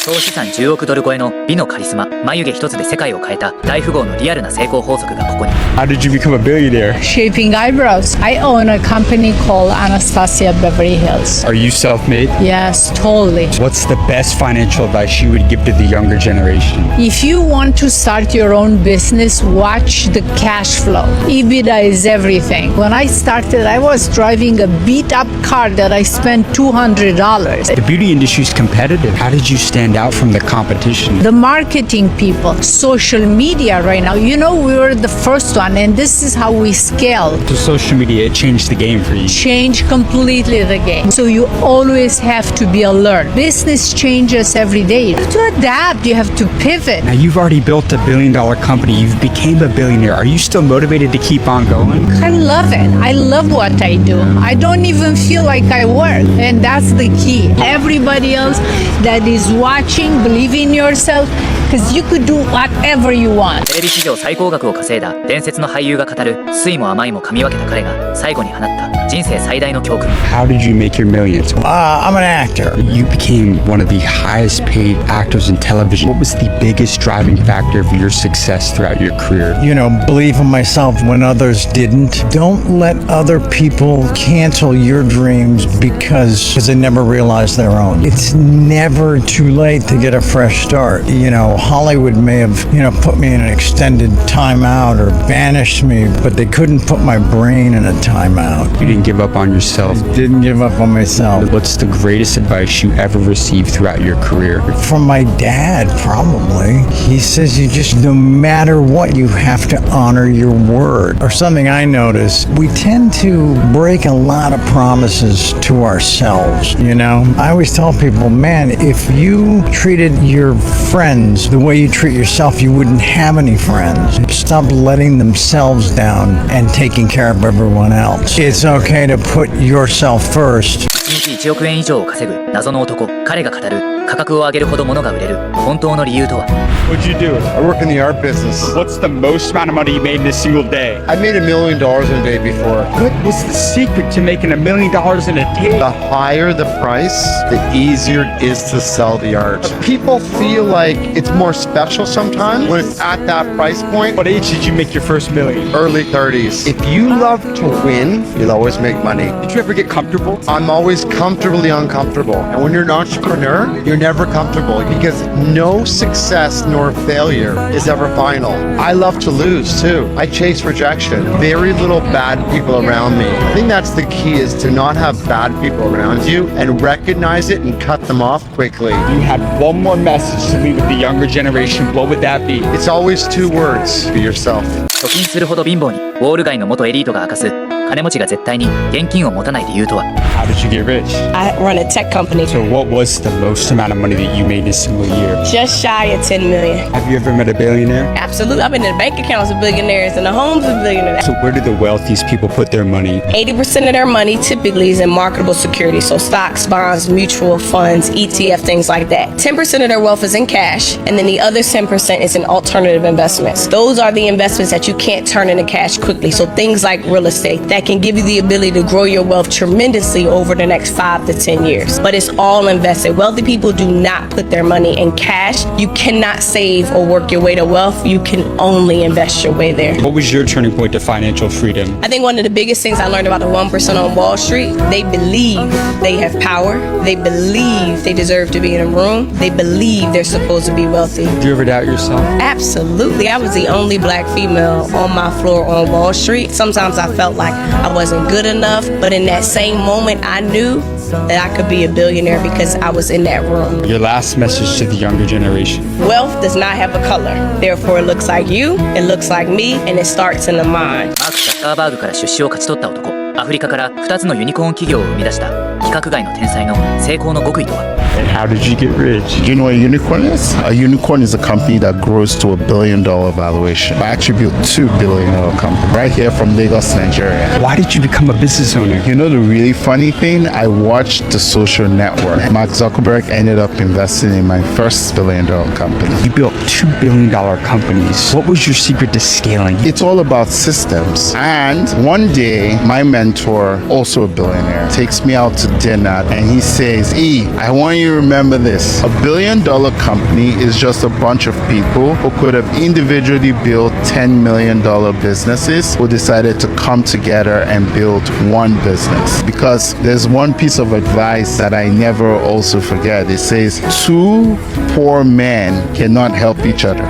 総資産10億ドル超えの美のカリスマ、眉毛一つで世界を変えた大富豪のリアルな成功法則がここに。 How did you become a billionaire? Shaping eyebrows. I own a company called Anastasia Beverly Hills. Are you self-made? Yes, totally. What's the best financial advice you would give to the younger generation? If you want to start your own business, watch the cash flow. EBITDA is everything. When I started, I was driving a beat-up car that I spent $200. The beauty industry is competitive. How did you stand out from the competition? The marketing people, social media right now. You know, we were the first one, and this is how we scale. So social media, it changed the game for you. Change completely the game. So you always have to be alert. Business changes every day. You have to adapt. You have to pivot. Now you've already built $1 billion company. You've became a billionaire. Are you still motivated to keep on going? I love it. I love what I do. I don't even feel like I work. And that's the key. Everybody else that is watching, believe in yourself, because you could do whatever you want. テレビ史上最高額を稼いだ伝説の俳優が語る酸いも甘いも噛み分けた彼が最後に放った人生最大の教訓。 How did you make your millions? I'm an actor. You became one of the highest paid actors in television. What was the biggest driving factor of your success throughout your career? You know, believe in myself when others didn't. Don't let other people cancel your dreams because they never realized their own. It's never too late to get a fresh start. You know, Hollywood may have, put me in an extended timeout or banished me, but they couldn't put my brain in a timeout. You didn't give up on yourself. Didn't give up on myself. What's the greatest advice you ever received throughout your career? From my dad, probably. He says no matter what, you have to honor your word. Or something I notice, we tend to break a lot of promises to ourselves, I always tell people, man, if you treated your friends the way you treat yourself, you wouldn't have any friends. Stop letting themselves down and taking care of everyone else. It's okay to put yourself first. 1日1億円以上を稼ぐ謎の男、彼が語る価格を上げるほど物が売れる本当の理由とは。 What'd you do? I work in the art business. What's the most amount of money you made in a single day? I made $1 million in a day before. What was the secret to making $1 million in a day? The higher the price, the easier it is to sell the art. People feel like it's more special sometimes when it's at that price point. What age did you make your first million? Early 30s. If you love to win, you'll always make money. Did you ever get comfortable? I'm always comfortably uncomfortable. And when you're an entrepreneur, you're never comfortable because no success nor failure is ever final. I love to lose too. I chase rejection. Very little bad people around me. I think that's the key, is to not have bad people around you and recognize it and cut them off quickly. You had one more message to leave with the younger generation. What would that be? It's always 2 words. Be yourself. 貯金するほど貧乏にウォール街の元エリートが明かす金持ちが絶対に現金を持たない理由とは。 How did you get rich? I run a tech company. So what was the most amount of money that you made in a single year? Just shy of 10 million. Have you ever met a billionaire? Absolutely. I've been in the bank accounts of billionaires and the homes of billionaires. So where do the wealthiest people put their money? 80% of their money typically is in marketable securities, so stocks, bonds, mutual funds, ETF, things like that. 10% of their wealth is in cash, and then the other 10% is in alternative investments. Those are the investments that you can't turn into cash quickly. So things like real estate that can give you the ability to grow your wealth tremendously over the next 5 to 10 years. But it's all invested. Wealthy people do not put their money in cash. You cannot save or work your way to wealth. You can only invest your way there. What was your turning point to financial freedom? I think one of the biggest things I learned about the 1% on Wall Street, they believe they have power. They believe they deserve to be in a room. They believe they're supposed to be wealthy. Do you ever doubt yourself? Absolutely. I was the only black female on my floor on Wall Street. Sometimes I felt like I wasn't good enough, but in that same moment, I knew that I could be a billionaire because I was in that room. Your last message to the younger generation. Wealth does not have a color. Therefore, it looks like you, it looks like me, and it starts in the mind. マーク・ザッカーバーグから出資を勝ち取った男、アフリカから2つのユニコーン企業を生み出した規格外の天才の成功の極意とは。 And how did you get rich? Do you know what a unicorn is? A unicorn is a company that grows to $1 billion valuation. I actually built $2 billion company right here from Lagos, Nigeria. Why did you become a business owner? You know the really funny thing? I watched The Social Network. Mark Zuckerberg ended up investing in my first $1 billion company. You built $2 billion companies. What was your secret to scaling? It's all about systems. And one day, my mentor, also a billionaire, takes me out to dinner and he says, "E, I want you you remember this. A $1 billion company is just a bunch of people who could have individually built $10 million businesses who decided to come together and build one business. Because there's one piece of advice that I never also forget. It says, two poor men cannot help each other.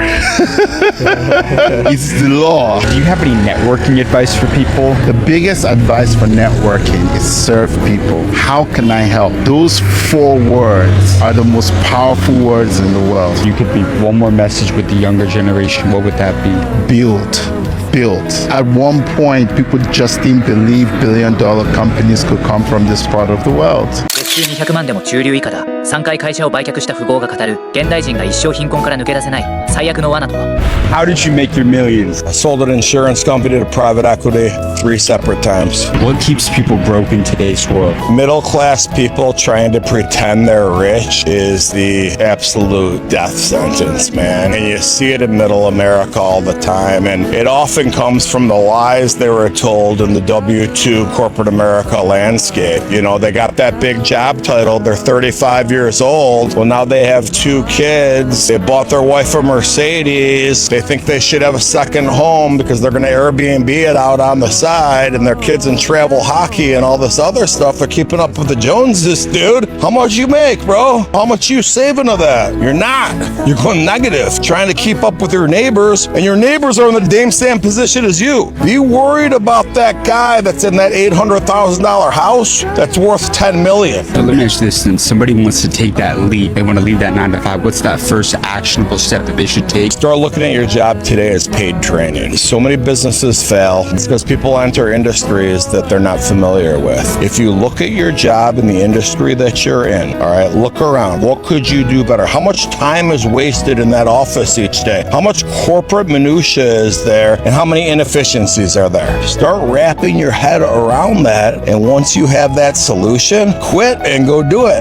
It's the law. Do you have any networking advice for people? The biggest advice for networking is serve people. How can I help? Those 4 words are the most powerful words in the world. You could leave one more message with the younger generation. What would that be? Build. At one point, people just didn't believe $1 billion companies could come from this part of the world. 月収200万でも中流以下だ。3回会社を売却した富豪が語る現代人が一生貧困から抜け出せない最悪の罠とは。 How did you make your millions? I sold an insurance company to private equity 3 separate times. What keeps people broke in today's world? Middle class people trying to pretend they're rich is the absolute death sentence, man. And you see it in middle America all the time. And it often comes from the lies they were told in the W-2 corporate America landscape. You know, they got that big job title. They're 35 years old. Well, now they have 2 kids. They bought their wife a Mercedes. They think they should have a second home because they're going to Airbnb it out on the side, and their kids in travel hockey and all this other stuff. They're keeping up with the Joneses, dude. How much you make, bro? How much you saving of that? You're not. You're going negative, trying to keep up with your neighbors, and your neighbors are in the same position as you. Be worried about that guy that's in that $800,000 house that's worth $10 million. So let me ask you this, and somebody wants to take that leap. They want to leave that 9 to 5. What's that first actionable step that they should take? Start looking at your job today as paid training. So many businesses fail. It's because people enter industries that they're not familiar with. If you look at your job in the industry that you're in, all right, look around. What could you do better? How much time is wasted in that office each day? How much corporate minutia is there? And how many inefficiencies are there? Start wrapping your head around that. And once you have that solution, quit and go do it.